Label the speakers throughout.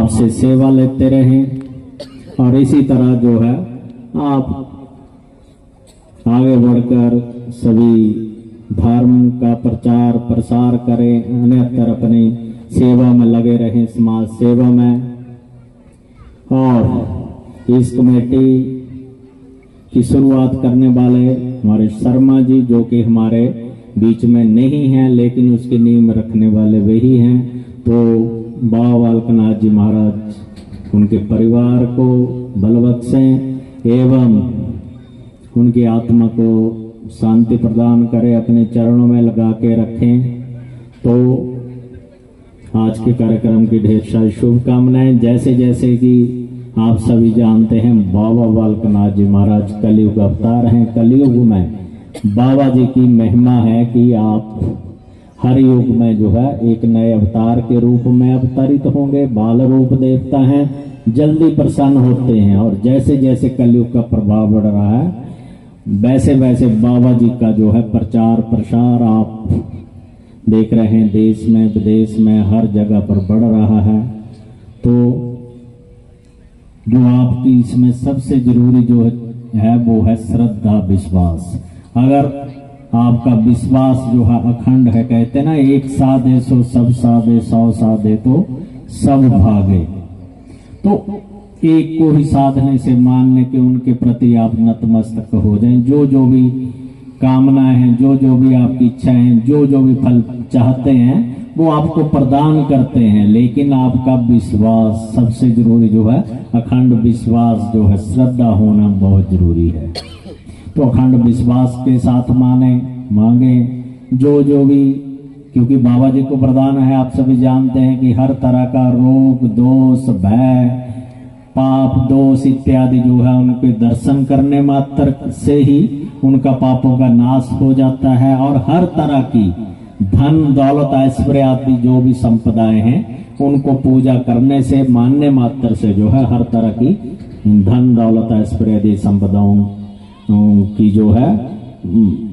Speaker 1: आपसे सेवा लेते रहें और इसी तरह जो है आप आगे बढ़कर सभी धर्म का प्रचार प्रसार करें, अन्यत्र अपनी सेवा में लगे रहें, समाज सेवा में। और इस कमेटी की शुरुआत करने वाले हमारे शर्मा जी, जो कि हमारे बीच में नहीं हैं लेकिन उसकी नींव रखने वाले वही हैं, तो बाबा बालकनाथ जी महाराज उनके परिवार को बल बख्शें एवं उनकी आत्मा को शांति प्रदान करें, अपने चरणों में लगा के रखें। तो आज के कार्यक्रम की ढेर सारी शुभकामनाएं। जैसे जैसे कि आप सभी जानते हैं, बाबा बालकनाथ जी महाराज कलयुग अवतार हैं। कलयुग में बाबा जी की महिमा है कि आप हर युग में जो है एक नए अवतार के रूप में अवतरित होंगे। बाल रूप देवता हैं, जल्दी प्रसन्न होते हैं और जैसे जैसे कलयुग का प्रभाव बढ़ रहा है वैसे वैसे बाबा जी का जो है प्रचार प्रसार आप देख रहे हैं, देश में विदेश में हर जगह पर बढ़ रहा है। तो जो आपकी इसमें सबसे जरूरी जो है वो है श्रद्धा विश्वास। अगर आपका विश्वास जो है अखंड है, कहते ना एक साधे सो सब साधे, 100 साधे तो सब भागे। तो एक को ही साधने से मानने के उनके प्रति आप नतमस्तक हो जाएं। जो भी कामनाएं हैं, जो भी आपकी इच्छाएं हैं, जो भी फल चाहते हैं वो आपको प्रदान करते हैं, लेकिन आपका विश्वास सबसे जरूरी जो है, अखंड विश्वास जो है, श्रद्धा होना बहुत जरूरी है। तो अखंड विश्वास के साथ मांगे जो भी, क्योंकि बाबा जी को वरदान है, आप सभी जानते हैं कि हर तरह का रोग दोष भय पाप दोष इत्यादि जो है उनके दर्शन करने मात्र से ही उनका पापों का नाश हो जाता है। और हर तरह की धन दौलत ऐश्वर्य आदि जो भी संपदाएं हैं उनको पूजा करने से, मानने मात्र से जो है हर तरह की धन दौलत ऐश्वर्य आदि संपदाओं की जो है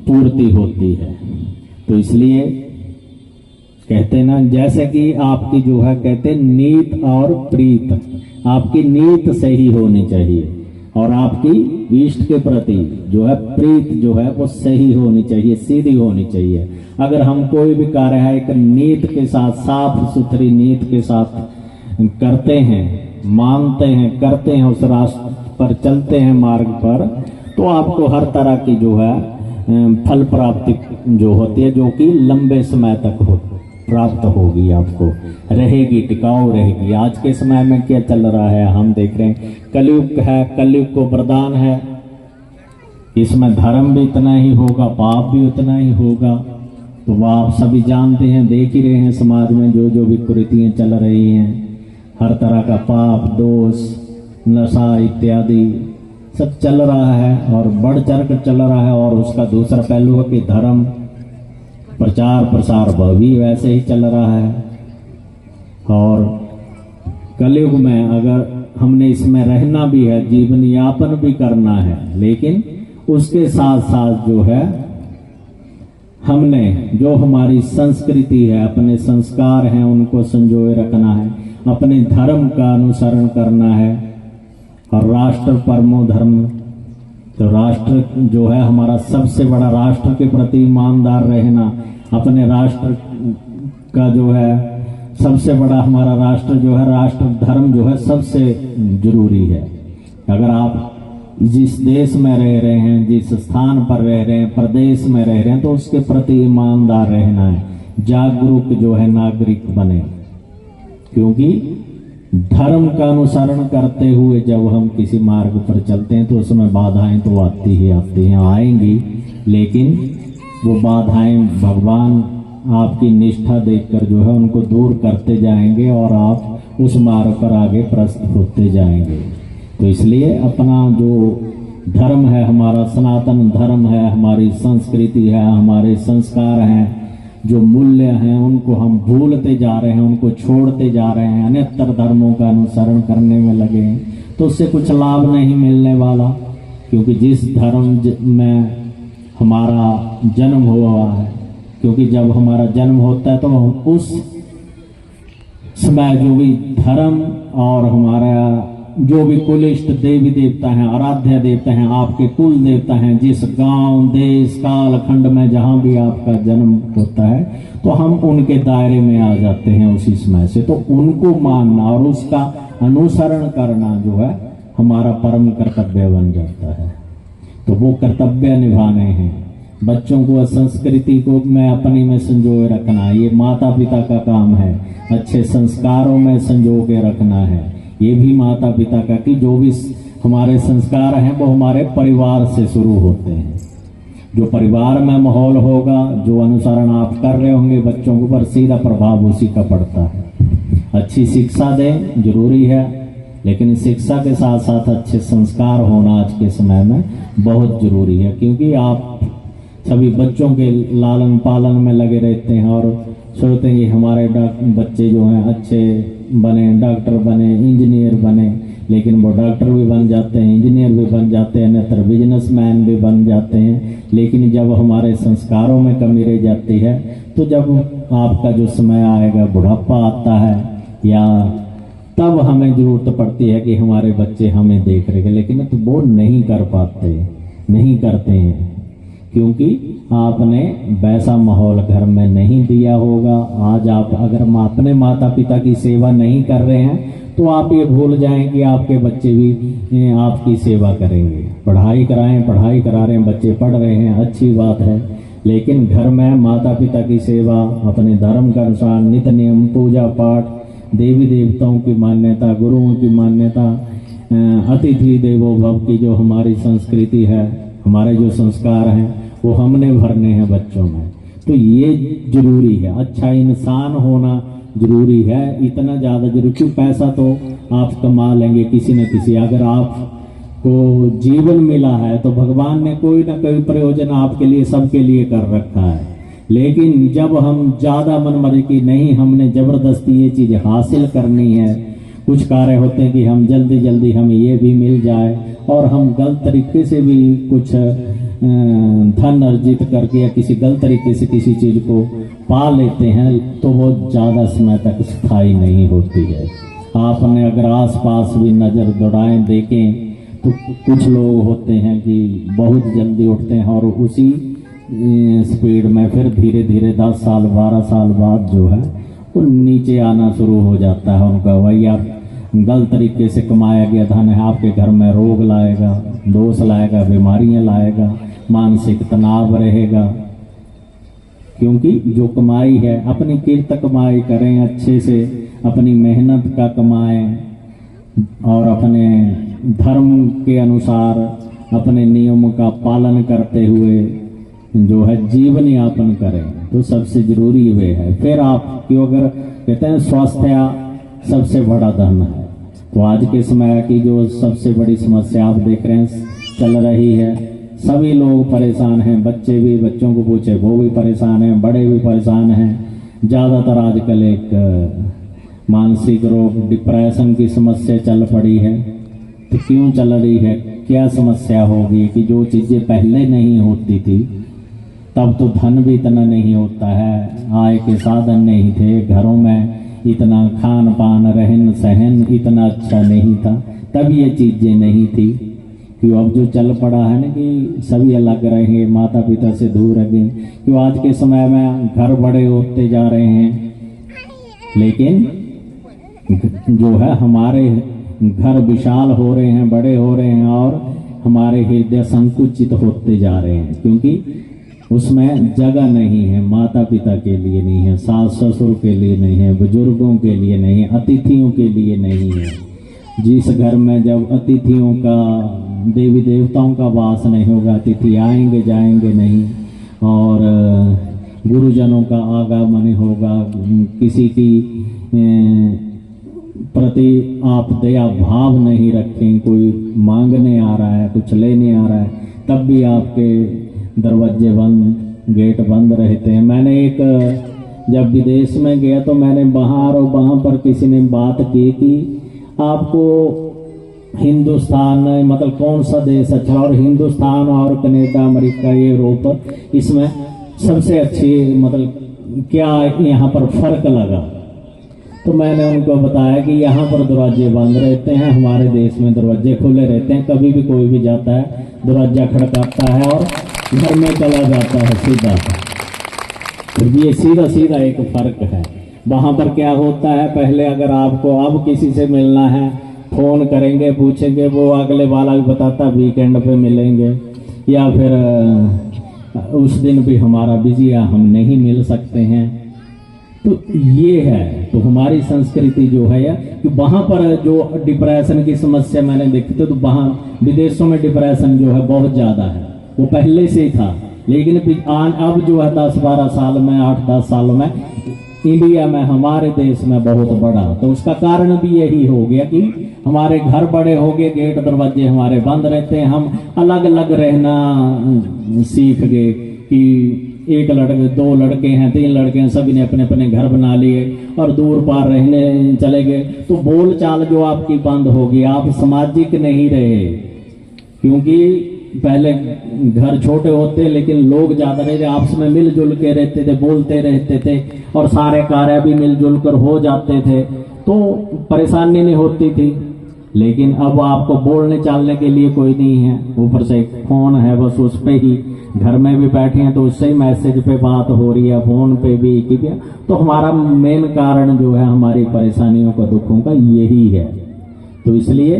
Speaker 1: पूर्ति होती है। तो इसलिए कहते ना, जैसे कि आपकी जो है कहते नीत और प्रीत, आपकी नीत सही होनी चाहिए और आपकी इष्ट के प्रति जो है प्रीत जो है वो सही होनी चाहिए, सीधी होनी चाहिए। अगर हम कोई भी कार्य है एक नीत के साथ, साफ सुथरी नीत के साथ करते हैं, मानते हैं, करते हैं, उस रास्ते पर चलते हैं मार्ग पर, तो आपको हर तरह की जो है फल प्राप्ति जो होती है, जो कि लंबे समय तक प्राप्त होगी, आपको रहेगी, टिकाऊ रहेगी। आज के समय में क्या चल रहा है हम देख रहे हैं, कलयुग है, कलयुग को वरदान है, इसमें धर्म भी इतना ही होगा, पाप भी उतना ही होगा। तो वह आप सभी जानते हैं, देख ही रहे हैं समाज में जो भी कुरीतियां चल रही हैं, हर तरह का पाप दोष नशा इत्यादि सब चल रहा है और बढ़ चढ़ कर चल रहा है। और उसका दूसरा पहलू है कि धर्म प्रचार प्रसार वह भी वैसे ही चल रहा है। और कलयुग में अगर हमने इसमें रहना भी है, जीवन यापन भी करना है, लेकिन उसके साथ साथ जो है हमने जो हमारी संस्कृति है, अपने संस्कार हैं, उनको संजोए रखना है, अपने धर्म का अनुसरण करना है। और राष्ट्र परमो धर्म, तो राष्ट्र जो है हमारा सबसे बड़ा, राष्ट्र के प्रति ईमानदार रहना, अपने राष्ट्र का जो है सबसे बड़ा हमारा राष्ट्र जो है, राष्ट्र धर्म जो है सबसे जरूरी है। अगर आप जिस देश में रह रहे हैं, जिस स्थान पर रह रहे हैं, प्रदेश में रह रहे हैं, तो उसके प्रति ईमानदार रहना है, जागरूक जो है नागरिक बने। क्योंकि धर्म का अनुसरण करते हुए जब हम किसी मार्ग पर चलते हैं तो उसमें बाधाएं तो आती ही आती हैं, आएंगी, लेकिन वो बाधाएं भगवान आपकी निष्ठा देखकर जो है उनको दूर करते जाएंगे और आप उस मार्ग पर आगे प्रस्तुत होते जाएंगे। तो इसलिए अपना जो धर्म है, हमारा सनातन धर्म है, हमारी संस्कृति है, हमारे संस्कार हैं, जो मूल्य हैं, उनको हम भूलते जा रहे हैं, उनको छोड़ते जा रहे हैं, अन्यतर धर्मों का अनुसरण करने में लगे हैं, तो उससे कुछ लाभ नहीं मिलने वाला। क्योंकि जिस धर्म में हमारा जन्म हुआ है, क्योंकि जब हमारा जन्म होता है तो उस समय जो भी धर्म और हमारा जो भी कुलिष्ट देवी देवता हैं, आराध्य देवता हैं, आपके कुल देवता हैं, जिस गांव देश काल खंड में जहां भी आपका जन्म होता है तो हम उनके दायरे में आ जाते हैं उसी समय से। तो उनको मानना और उसका अनुसरण करना जो है हमारा परम कर्तव्य बन जाता है। तो वो कर्तव्य निभाने हैं, बच्चों को संस्कृति को में अपनी में संजोए रखना, ये माता पिता का काम है। अच्छे संस्कारों में संजो के रखना है, ये भी माता पिता का, कि जो भी हमारे संस्कार हैं वो हमारे परिवार से शुरू होते हैं। जो परिवार में माहौल होगा, जो अनुसरण आप कर रहे होंगे बच्चों के ऊपर, सीधा प्रभाव उसी का पड़ता है। अच्छी शिक्षा दें जरूरी है, लेकिन शिक्षा के साथ साथ अच्छे संस्कार होना आज के समय में बहुत जरूरी है, क्योंकि आप सभी बच्चों के लालन पालन में लगे रहते हैं और सोचते हैं कि हमारे बच्चे जो हैं अच्छे बने, डॉक्टर बने, इंजीनियर बने, लेकिन वो डॉक्टर भी बन जाते हैं, इंजीनियर भी बन जाते हैं, नेतर बिजनेसमैन भी बन जाते हैं। लेकिन जब हमारे संस्कारों में कमी रह जाती है, तो जब आपका जो समय आएगा, बुढ़ापा आता है, या तब हमें जरूरत पड़ती है कि हमारे बच्चे हमें देख रहे हैं, लेकिन तो वो नहीं कर पाते, नहीं करते हैं, क्योंकि आपने वैसा माहौल घर में नहीं दिया होगा। आज आप अगर अपने माता पिता की सेवा नहीं कर रहे हैं तो आप ये भूल जाएं कि आपके बच्चे भी आपकी सेवा करेंगे। पढ़ाई कराएं, पढ़ाई करा रहे हैं, बच्चे पढ़ रहे हैं, अच्छी बात है, लेकिन घर में माता पिता की सेवा, अपने धर्म के अनुसार नित्य नियम, पूजा पाठ, देवी देवताओं की मान्यता, गुरुओं की मान्यता, अतिथि देवो भव की जो हमारी संस्कृति है, हमारे जो संस्कार हैं, वो हमने भरने हैं बच्चों में। तो ये जरूरी है, अच्छा इंसान होना जरूरी है, इतना ज़्यादा जरूरी। क्यों? पैसा तो आप कमा लेंगे किसी न किसी, अगर आपको जीवन मिला है तो भगवान ने कोई ना कोई प्रयोजन आपके लिए, सबके लिए कर रखा है। लेकिन जब हम ज़्यादा मनमर्जी की नहीं, हमने ज़बरदस्ती ये चीज़ हासिल करनी है, कुछ कार्य होते हैं कि हम जल्दी जल्दी हमें ये भी मिल जाए, और हम गलत तरीके से भी कुछ धन अर्जित करके या किसी गलत तरीके से किसी चीज़ को पा लेते हैं, तो वो ज़्यादा समय तक स्थायी नहीं होती है। आपने अगर आसपास भी नज़र दौड़ाएं, देखें, तो कुछ लोग होते हैं कि बहुत जल्दी उठते हैं और उसी स्पीड में फिर धीरे धीरे 10 साल 12 साल बाद जो है वो नीचे आना शुरू हो जाता है उनका। वही आप गलत तरीके से कमाया गया धन है, आपके घर में रोग लाएगा, दोष लाएगा, बीमारियां लाएगा, मानसिक तनाव रहेगा। क्योंकि जो कमाई है, अपनी किरत कमाई करें, अच्छे से अपनी मेहनत का कमाएं और अपने धर्म के अनुसार अपने नियमों का पालन करते हुए जो है जीवन यापन करें, तो सबसे जरूरी वे है। फिर आप क्यों, अगर कहते हैं स्वास्थ्य सबसे बड़ा धन है, तो आज के समय की जो सबसे बड़ी समस्या आप देख रहे हैं चल रही है, सभी लोग परेशान हैं, बच्चे भी, बच्चों को पूछे वो भी परेशान हैं, बड़े भी परेशान हैं। ज़्यादातर आजकल एक मानसिक रोग, डिप्रेशन की समस्या चल पड़ी है। तो क्यों चल रही है, क्या समस्या होगी कि जो चीज़ें पहले नहीं होती थी, तब तो धन भी इतना नहीं होता है, आय के साधन नहीं थे, घरों में इतना खान पान रहन सहन इतना अच्छा नहीं था, तब ये चीज़ें नहीं थी। क्यों अब जो चल पड़ा है ना कि सभी अलग रहे, माता पिता से दूर रहे, क्यों आज के समय में घर बड़े होते जा रहे हैं, लेकिन जो है हमारे घर विशाल हो रहे हैं, बड़े हो रहे हैं, और हमारे हृदय संकुचित होते जा रहे हैं, क्योंकि उसमें जगह नहीं है, माता पिता के लिए नहीं है, सास ससुर के लिए नहीं है, बुजुर्गों के लिए नहीं है, अतिथियों के लिए नहीं है। जिस घर में जब अतिथियों का, देवी देवताओं का वास नहीं होगा, अतिथि आएंगे जाएंगे नहीं, और गुरुजनों का आगमन होगा, किसी की प्रति आप दया भाव नहीं रखें, कोई मांगने आ रहा है, कुछ लेने आ रहा है, तब भी आपके दरवाजे बंद, गेट बंद रहते हैं। मैंने एक जब विदेश में गया तो मैंने वहाँ पर किसी ने बात की कि आपको हिंदुस्तान मतलब कौन सा देश अच्छा, और हिंदुस्तान और कनाडा, अमेरिका, यूरोप, इसमें सबसे अच्छी मतलब क्या यहाँ पर फर्क लगा। तो मैंने उनको बताया कि यहाँ पर दरवाजे बंद रहते हैं, हमारे देश में दरवाजे खुले रहते हैं, कभी भी कोई भी जाता है दरवाजा खड़काता है और घर में चला जाता है सीधा। तो ये सीधा सीधा एक फर्क है। वहाँ पर क्या होता है, पहले अगर आपको अब किसी से मिलना है फोन करेंगे, पूछेंगे, वो अगले वाला भी बताता वीकेंड पे मिलेंगे या फिर उस दिन भी हमारा बिजी है, हम नहीं मिल सकते हैं। तो ये है, तो हमारी संस्कृति जो है या कि वहाँ पर जो डिप्रेशन की समस्या मैंने देखी थी, तो वहाँ विदेशों में डिप्रेशन जो है बहुत ज़्यादा है, वो पहले से ही था, लेकिन अब जो है 10-12 साल में 8-10 साल में इंडिया में हमारे देश में बहुत बढ़ा। तो उसका कारण भी यही हो गया कि हमारे घर बड़े हो गए, गेट दरवाजे हमारे बंद रहते हैं, हम अलग अलग रहना सीख गए कि एक लड़के 2 लड़के हैं 3 लड़के हैं, सभी ने अपने अपने घर बना लिए और दूर पार रहने चले गए। तो बोल चाल जो आपकी बंद होगी, आप सामाजिक नहीं रहे, क्योंकि पहले घर छोटे होते लेकिन लोग ज्यादा रहे, आपस में मिलजुल के रहते थे, बोलते रहते थे और सारे कार्य भी मिलजुल कर हो जाते थे, तो परेशानी नहीं होती थी। लेकिन अब आपको बोलने चालने के लिए कोई नहीं है, ऊपर से फोन है, बस उस पे ही घर में भी बैठे हैं तो उससे ही मैसेज पे बात हो रही है, फोन पे भी ठीक है। तो हमारा मेन कारण जो है हमारी परेशानियों का, दुखों का यही है। तो इसलिए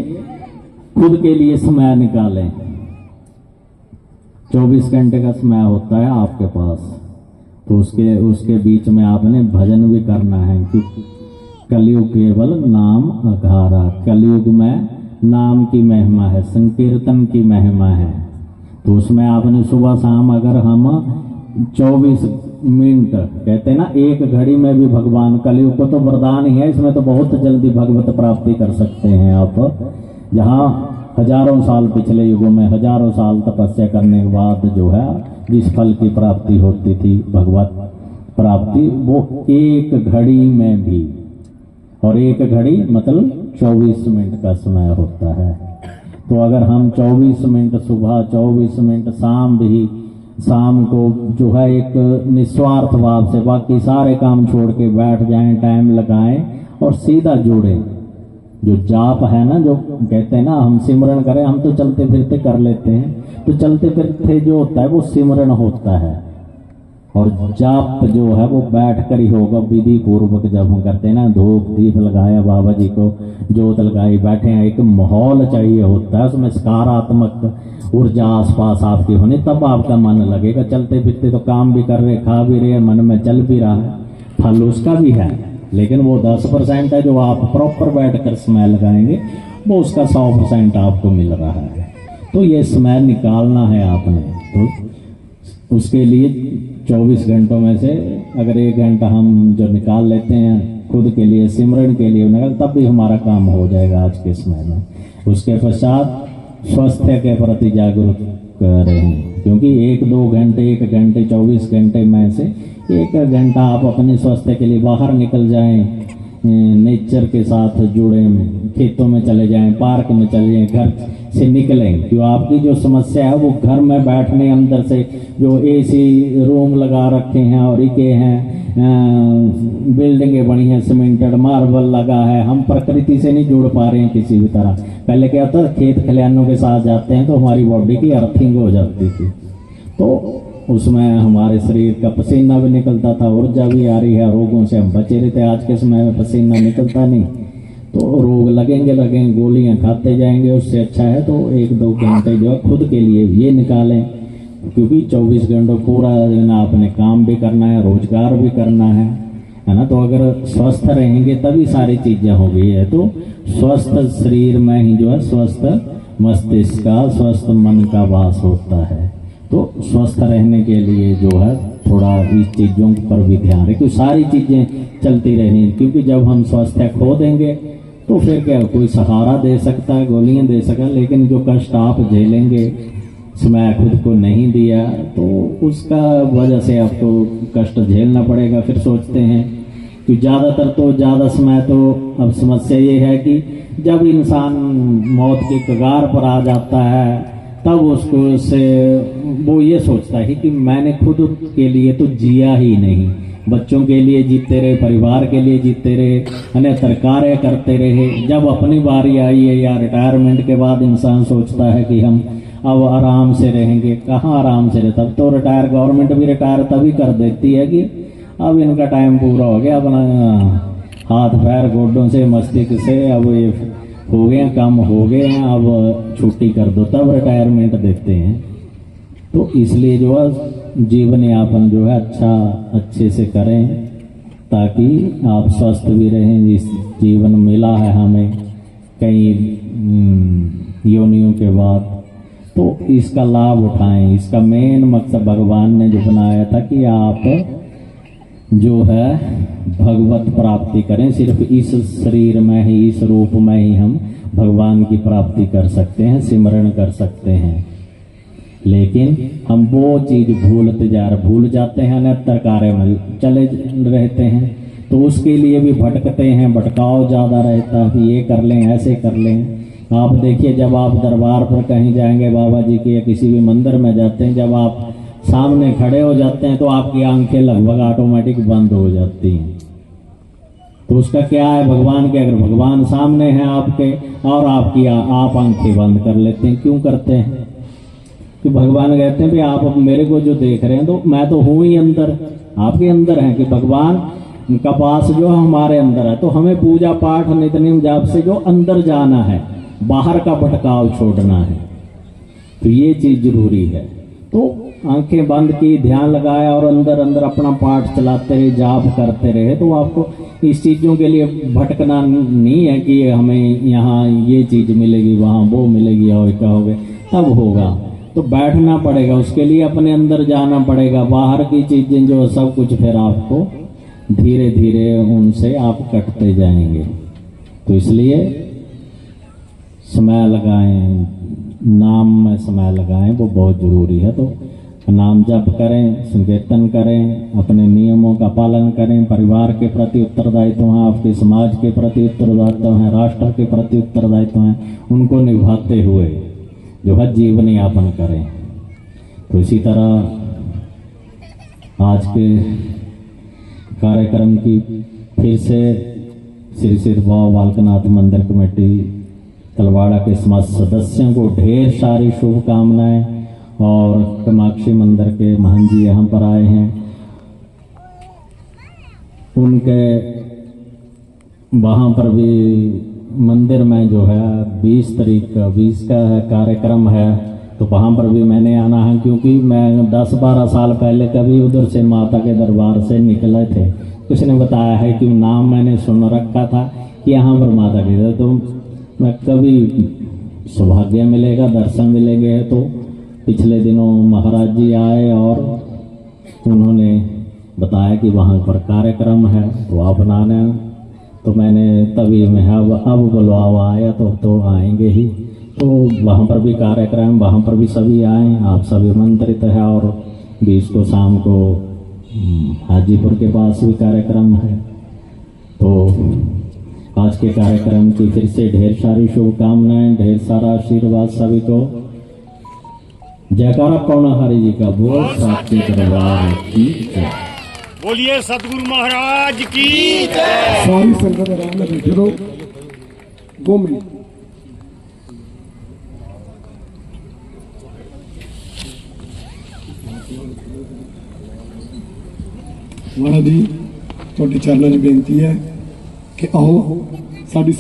Speaker 1: खुद के लिए समय निकालें, 24 घंटे का समय होता है आपके पास, तो उसके बीच में आपने भजन भी करना है, क्योंकि कलयुग केवल नाम अघारा, कलयुग में नाम की महिमा है, संकीर्तन की महिमा है। तो उसमें आपने सुबह शाम अगर हम 24 मिनट कहते हैं ना, एक घड़ी में भी भगवान, कलयुग को तो वरदान ही है, इसमें तो बहुत जल्दी भगवत प्राप्ति कर सकते हैं आप। जहाँ हजारों साल पिछले युगों में हजारों साल तपस्या करने के बाद जो है जिस फल की प्राप्ति होती थी भगवत प्राप्ति, वो एक घड़ी में भी, और एक घड़ी मतलब 24 मिनट का समय होता है। तो अगर हम 24 मिनट सुबह, 24 मिनट शाम भी, शाम को जो है एक निस्वार्थ भाव से बाकी सारे काम छोड़ के बैठ जाएं, टाइम लगाएं और सीधा जुड़ें। जो जाप है ना, जो कहते हैं ना हम सिमरन करें, हम तो चलते फिरते कर लेते हैं, तो चलते फिरते जो होता है वो सिमरन होता है, और जाप जो है वो बैठ कर ही होगा, विधि पूर्वक जब हम करते हैं ना, धूप दीप लगाया, बाबा जी को जोत लगाई, बैठे हैं, एक माहौल चाहिए होता है, उसमें सकारात्मक ऊर्जा आसपास आपकी होनी, तब आपका मन लगेगा। चलते फिरते तो काम भी कर रहे, खा भी रहे, मन में चल भी रहा है, फल उसका भी है, लेकिन वो 10% है जो आप प्रॉपर बैठ कर समय लगाएंगे, वो उसका 100% आपको मिल रहा है। तो ये समय निकालना है आपने, तो उसके लिए 24 घंटों में से अगर 1 घंटा हम जो निकाल लेते हैं खुद के लिए, सिमरन के लिए, तब भी हमारा काम हो जाएगा आज के समय में। उसके पश्चात स्वास्थ्य के प्रति जागरूक रहें, क्योंकि 1-2 घंटे, 1 घंटे 24 घंटे में से 1 घंटा आप अपने स्वास्थ्य के लिए बाहर निकल जाएं, नेचर के साथ जुड़ें, खेतों में चले जाएं, पार्क में चले जाएं, घर से निकलें। क्यों आपकी जो समस्या है वो घर में बैठने, अंदर से जो एसी रूम लगा रखे हैं और इके हैं, बिल्डिंगें बनी हैं, सीमेंटेड मार्बल लगा है, हम प्रकृति से नहीं जुड़ पा रहे हैं किसी भी तरह। पहले क्या होता था, खेत खलिहानों के साथ जाते हैं तो हमारी बॉडी की अर्थिंग हो जाती थी, तो उसमें हमारे शरीर का पसीना भी निकलता था, ऊर्जा भी आ रही है, रोगों से हम बचे रहते। आज के समय में पसीना निकलता नहीं, तो रोग लगेंगे, गोलियां खाते जाएंगे। उससे अच्छा है तो 1-2 घंटे जो है खुद के लिए ये निकालें, क्योंकि 24 घंटों पूरा दिन आपने काम भी करना है, रोजगार भी करना है ना। तो अगर स्वस्थ रहेंगे तभी सारी चीजें होगी। है तो स्वस्थ शरीर में ही जो है स्वस्थ मस्तिष्क का, स्वस्थ मन का वास होता है। तो स्वस्थ रहने के लिए जो है थोड़ा इस चीज़ों पर भी ध्यान रखें, सारी चीज़ें चलती रहनी, क्योंकि जब हम स्वास्थ्य खो देंगे तो फिर क्या, कोई सहारा दे सकता है, गोलियां दे सकता है, लेकिन जो कष्ट आप झेलेंगे, समय खुद को नहीं दिया तो उसका वजह से आपको कष्ट झेलना पड़ेगा। फिर सोचते हैं कि ज़्यादातर तो ज़्यादा समय, तो अब समस्या ये है कि जब इंसान मौत के कगार पर आ जाता है तब उसको से वो ये सोचता है कि मैंने खुद के लिए तो जिया ही नहीं, बच्चों के लिए जीते रहे, परिवार के लिए जीते रहे, अन्यत्र कार्य करते रहे। जब अपनी बारी आई है या रिटायरमेंट के बाद इंसान सोचता है कि हम अब आराम से रहेंगे, कहाँ आराम से रहे। तब तो रिटायर, गवर्नमेंट भी रिटायर तभी कर देती है कि अब इनका टाइम पूरा हो गया, अपना हाथ पैर गोडों से मस्तिष्क से अब ये हो गए, कम हो गए हैं, अब छुट्टी कर दो, तब रिटायरमेंट देते हैं। तो इसलिए जो है जीवन यापन जो है अच्छे से करें, ताकि आप स्वस्थ भी रहें। इस जीवन मिला है हमें कई योनियों के बाद, तो इसका लाभ उठाएं। इसका मेन मकसद भगवान ने जो बनाया था कि आप जो है भगवत प्राप्ति करें। सिर्फ इस शरीर में ही, इस रूप में ही हम भगवान की प्राप्ति कर सकते हैं, सिमरण कर सकते हैं। लेकिन हम वो चीज भूल जाते हैं, अन्यत्र कार्य में चले रहते हैं। तो उसके लिए भी भटकते हैं, भटकाव ज्यादा रहता है, ये कर लें, ऐसे कर लें। आप देखिए, जब आप दरबार पर कहीं जाएंगे, बाबा जी के या किसी भी मंदिर में जाते हैं, जब आप सामने खड़े हो जाते हैं तो आपकी आंखें लगभग ऑटोमेटिक बंद हो जाती हैं। तो उसका क्या है, भगवान के, अगर भगवान सामने है आपके और आप आंखें बंद कर लेते हैं, क्यों करते हैं? कि भगवान कहते हैं भी आप अब मेरे को जो देख रहे हैं, तो मैं तो हूं ही अंदर, आपके अंदर है। कि भगवान का पास जो हमारे अंदर है, तो हमें पूजा पाठ नित्य जाप से जो अंदर जाना है, बाहर का भटकाव छोड़ना है। तो ये चीज जरूरी है। तो आंखें बंद की, ध्यान लगाया और अंदर अंदर अपना पाठ चलाते रहे, जाप करते रहे, तो आपको इस चीजों के लिए भटकना नहीं है कि हमें यहाँ ये चीज मिलेगी, वहां वो मिलेगी और क्या होगा, तब होगा। तो बैठना पड़ेगा, उसके लिए अपने अंदर जाना पड़ेगा। बाहर की चीजें जो सब कुछ फिर आपको धीरे धीरे उनसे आप कटते जाएंगे। तो इसलिए समय लगाएं, नाम में समय लगाएं, वो बहुत जरूरी है। तो नाम जप करें, संकीर्तन करें, अपने नियमों का पालन करें। परिवार के प्रति उत्तरदायित्व हैं, आपके समाज के प्रति उत्तरदायित्व हैं, राष्ट्र के प्रति उत्तरदायित्व हैं, उनको निभाते हुए जो है जीवन यापन करें। तो इसी तरह आज के कार्यक्रम की फिर से श्री सिद्ध बाबा बालकनाथ मंदिर कमेटी तलवाड़ा के समस्त सदस्यों को ढेर सारी शुभकामनाएं। और कामाक्षी मंदिर के महंत जी यहाँ पर आए हैं, उनके वहाँ पर भी मंदिर में जो है 20 तारीख का 20 का कार्यक्रम है, तो वहाँ पर भी मैंने आना है। क्योंकि मैं 10-12 साल पहले कभी उधर से माता के दरबार से निकले थे, किसी ने बताया है कि नाम मैंने सुन रखा था कि यहाँ पर माता के, तो मैं कभी सौभाग्य मिलेगा, दर्शन मिलेंगे। तो पिछले दिनों महाराज जी आए और उन्होंने बताया कि वहाँ पर कार्यक्रम है, तो आप आना। तो मैंने तभी में अब बुलावा आया तो आएंगे ही। तो वहाँ पर भी कार्यक्रम, वहाँ पर भी सभी आए, आप सभी आमंत्रित है। और 20 को शाम को हाजीपुर के पास भी कार्यक्रम है। तो आज के कार्यक्रम की फिर से ढेर सारी शुभकामनाएं, ढेर सारा आशीर्वाद सभी को। जयकारा पौना हरि जी का बोल, साक्षी दरबार की जय।
Speaker 2: बोलिए सतगुरु महाराज की जय।
Speaker 3: सारी संगत आराम में बैठे रहो, 2 मिनट। महाराज जी, ਤੁਹਾਡੇ ਚਰਨਾਂ 'ਚ ਬੇਨਤੀ ਹੈ कि आओ साड़ी